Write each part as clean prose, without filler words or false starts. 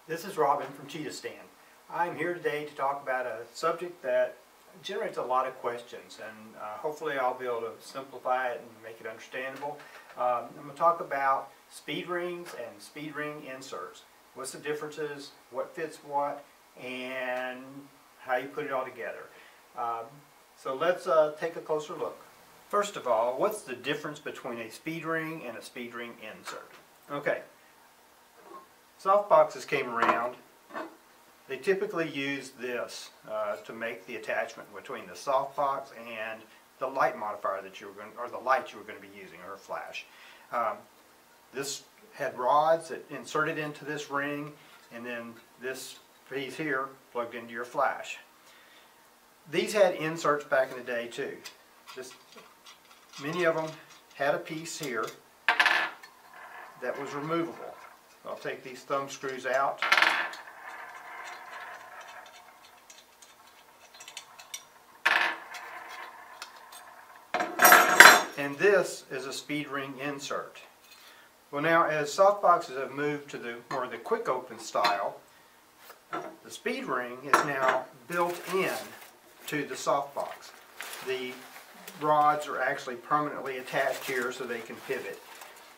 This is Robin from CheetahStand. I'm here today to talk about a subject that generates a lot of questions, and hopefully I'll be able to simplify it and make it understandable. I'm going to talk about speed rings and speed ring inserts. What's the differences, what fits what, and how you put it all together. So let's take a closer look. First of all, what's the difference between a speed ring and a speed ring insert? Okay. Soft boxes came around. They typically use this to make the attachment between the soft box and the light modifier that you were going, or the light you were going to be using, or a flash. This had rods that inserted into this ring, and then this piece here plugged into your flash. These had inserts back in the day too. Many of them had a piece here that was removable. I'll take these thumb screws out. And this is a speed ring insert. Well, now as soft boxes have moved to the more the quick open style, the speed ring is now built in to the soft box. The rods are actually permanently attached here so they can pivot.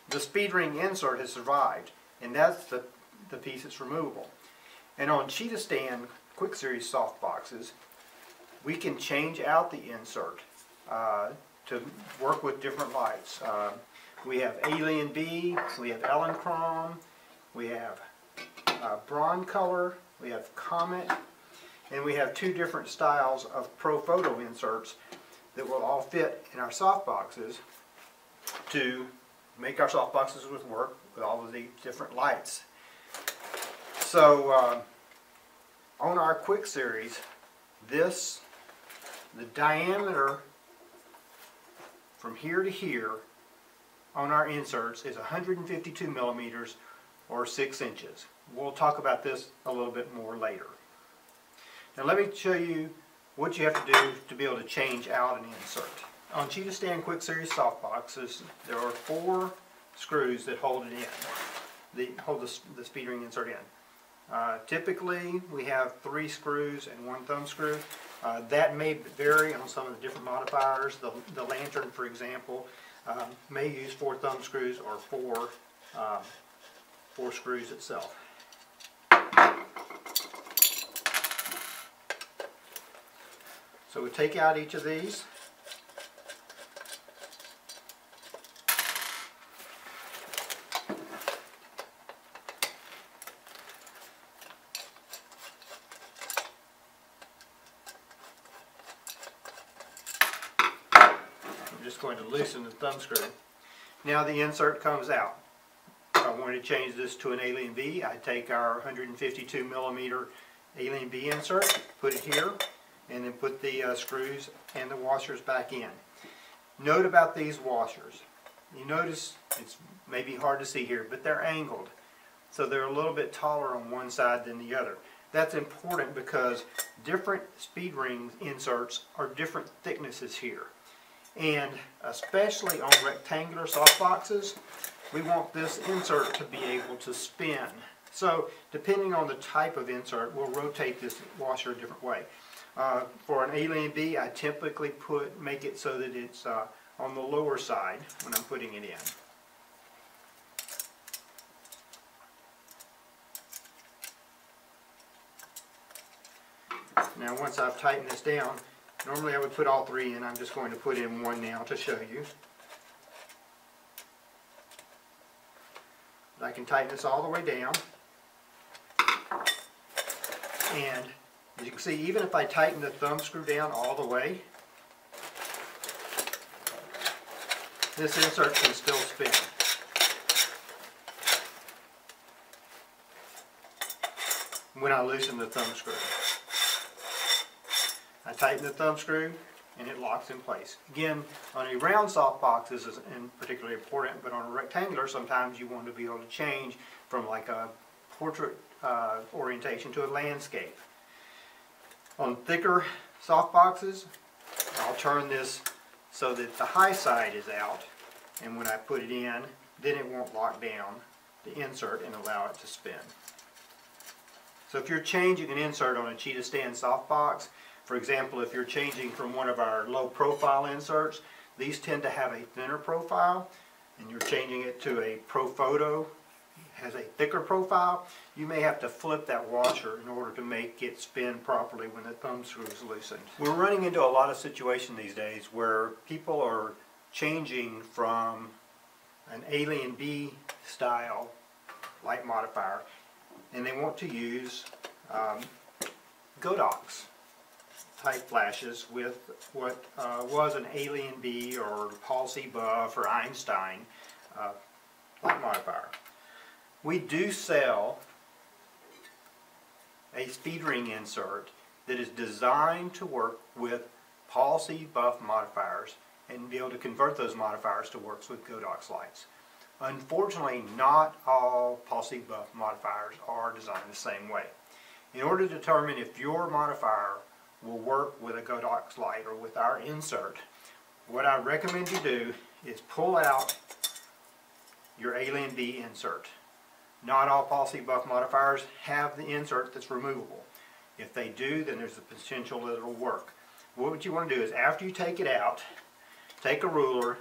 The speed ring insert has survived, and that's the piece that's removable. And on CheetahStand Quick Series soft boxes, we can change out the insert to work with different lights. We have Alien B, we have Ellen Chrome, we have Bronze Color, we have Comet, and we have two different styles of Pro Photo inserts that will all fit in our soft boxes to make our soft boxes work with all of the different lights. So on our Quick Series, the diameter from here to here on our inserts is 152 millimeters or 6 inches. We'll talk about this a little bit more later. Now let me show you what you have to do to be able to change out an insert. On CheetahStand Quick Series soft boxes, there are 4 screws that hold it in. Hold the speed ring insert in. Typically, we have 3 screws and 1 thumb screw. That may vary on some of the different modifiers. The lantern, for example, may use 4 thumb screws or 4 screws itself. So we take out each of these. I'm just going to loosen the thumb screw. Now the insert comes out. If I wanted to change this to an Alien B, I take our 152 millimeter Alien B insert, put it here, and then put the screws and the washers back in. Note about these washers. You notice it's maybe hard to see here, but they're angled. So they're a little bit taller on one side than the other. That's important because different speed ring inserts are different thicknesses here. And especially on rectangular soft boxes, we want this insert to be able to spin. So depending on the type of insert, we'll rotate this washer a different way. For an Alien B, I typically make it so that it's on the lower side when I'm putting it in. Now once I've tightened this down, normally I would put all 3 in. I'm just going to put in 1 now to show you. I can tighten this all the way down. And as you can see, even if I tighten the thumb screw down all the way, this insert can still spin. When I loosen the thumb screw, I tighten the thumb screw and it locks in place. Again, on a round soft box this is particularly important, but on a rectangular sometimes you want to be able to change from like a portrait orientation to a landscape. On thicker soft boxes, I'll turn this so that the high side is out, and when I put it in, then it won't lock down the insert and allow it to spin. So if you're changing an insert on a CheetahStand softbox, for example, if you're changing from one of our low profile inserts, these tend to have a thinner profile, and you're changing it to a Pro Photo, has a thicker profile, you may have to flip that washer in order to make it spin properly when the thumb screw is loosened. We're running into a lot of situations these days where people are changing from an Alien B style light modifier and they want to use Godox type flashes with what was an Alien B or Paul C. Buff or Einstein light modifier. We do sell a speed ring insert that is designed to work with Paul C. Buff modifiers and be able to convert those modifiers to work with Godox lights. Unfortunately, not all Paul C. Buff modifiers are designed the same way. In order to determine if your modifier will work with a Godox light or with our insert, what I recommend you do is pull out your Alien B insert. Not all Paul C. Buff modifiers have the insert that's removable. If they do, then there's a potential that it'll work. What you want to do is, after you take it out, take a ruler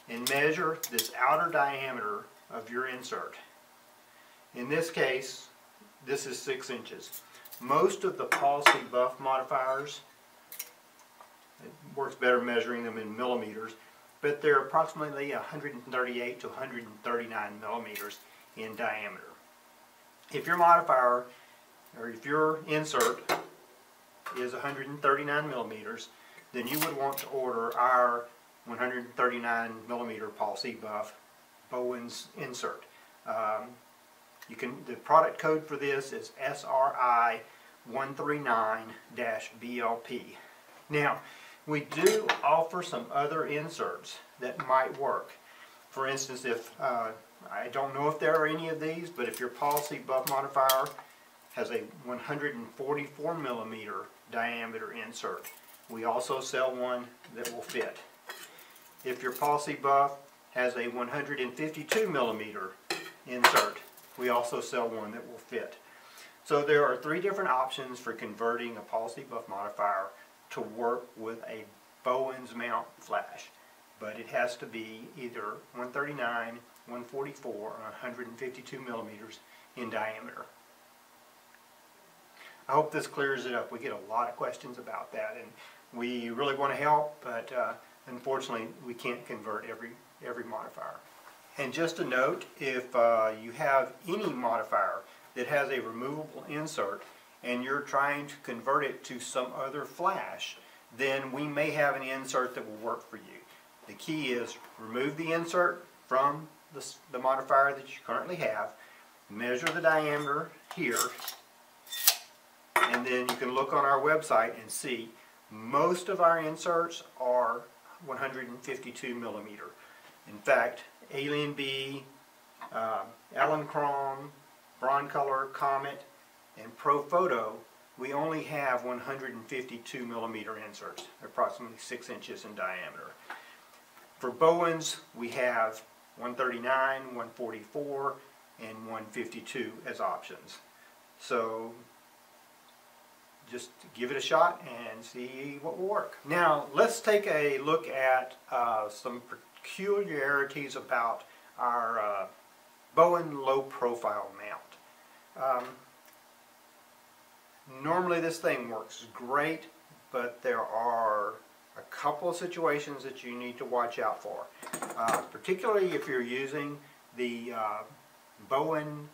and measure this outer diameter of your insert. In this case, this is 6 inches. Most of the Paul C. Buff modifiers, it works better measuring them in millimeters, but they're approximately 138 to 139 millimeters in diameter. If your modifier, or if your insert is 139 millimeters, then you would want to order our 139 millimeter Paul C. Buff Bowens insert. The product code for this is SRI 139-BLP. Now, we do offer some other inserts that might work. For instance, if I don't know if there are any of these, but if your Paul C. Buff modifier has a 144 millimeter diameter insert, we also sell one that will fit. If your Paul C. Buff has a 152 millimeter insert, we also sell one that will fit. So there are 3 different options for converting a Paul C. Buff modifier to work with a Bowens mount flash, but it has to be either 139, 144, or 152 millimeters in diameter. I hope this clears it up. We get a lot of questions about that, and we really want to help, but unfortunately we can't convert every modifier. And just a note, if you have any modifier that has a removable insert and you're trying to convert it to some other flash, then we may have an insert that will work for you. The key is remove the insert from the modifier that you currently have, measure the diameter here, and then you can look on our website and see most of our inserts are 152 millimeter. In fact, Alien B, Allen Chrome, Broncolor, Comet, and Pro Photo, we only have 152 millimeter inserts, approximately 6 inches in diameter. For Bowens, we have 139, 144, and 152 as options. So just give it a shot and see what will work. Now let's take a look at some peculiarities about our Bowen low profile mount. Normally this thing works great, but there are a couple of situations that you need to watch out for. Particularly if you're using the Bowen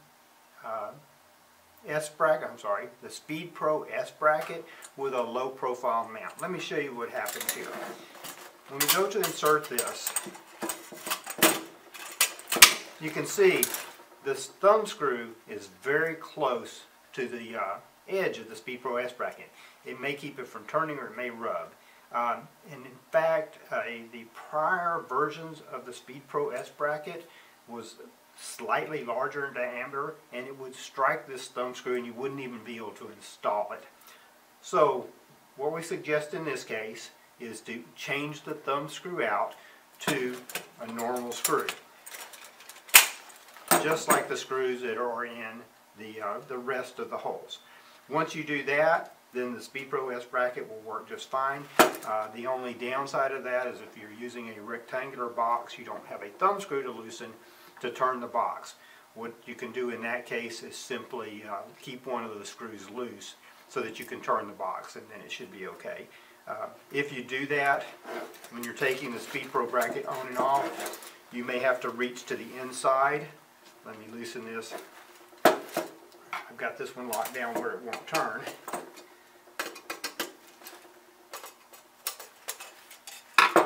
the Speed Pro S bracket with a low profile mount. Let me show you what happens here. When we go to insert this, you can see this thumb screw is very close to the edge of the Speed Pro S bracket. It may keep it from turning or it may rub. And in fact, the prior versions of the Speed Pro S bracket was slightly larger in diameter, and it would strike this thumb screw and you wouldn't even be able to install it. So what we suggest in this case is to change the thumb screw out to a normal screw, just like the screws that are in the rest of the holes. Once you do that, then the Speed Pro S bracket will work just fine. The only downside of that is if you're using a rectangular box, you don't have a thumb screw to loosen to turn the box. What you can do in that case is simply keep one of the screws loose so that you can turn the box, and then it should be okay. If you do that, when you're taking the Speed Pro bracket on and off, you may have to reach to the inside. Let me loosen this. I've got this one locked down where it won't turn.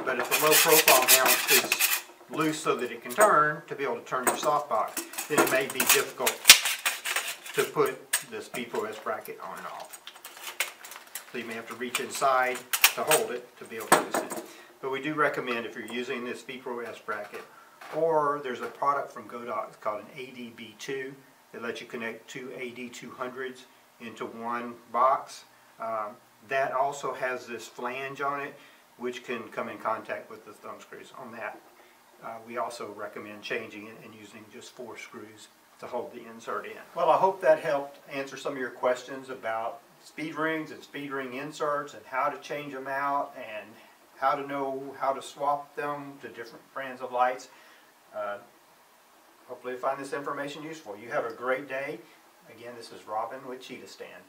But if the low profile mount is loose so that it can turn, to be able to turn your softbox, then it may be difficult to put the Speed Pro S bracket on and off. So you may have to reach inside to hold it to be able to loosen it. But we do recommend, if you're using this Speed Pro S bracket, or there's a product from Godox called an ADB2 that lets you connect two AD200s into one box. That also has this flange on it, which can come in contact with the thumb screws. On that, we also recommend changing it and using just 4 screws to hold the insert in. Well, I hope that helped answer some of your questions about speed rings and speed ring inserts and how to change them out and how to know how to swap them to different brands of lights. Hopefully you find this information useful. You have a great day. Again, this is Robin with CheetahStand.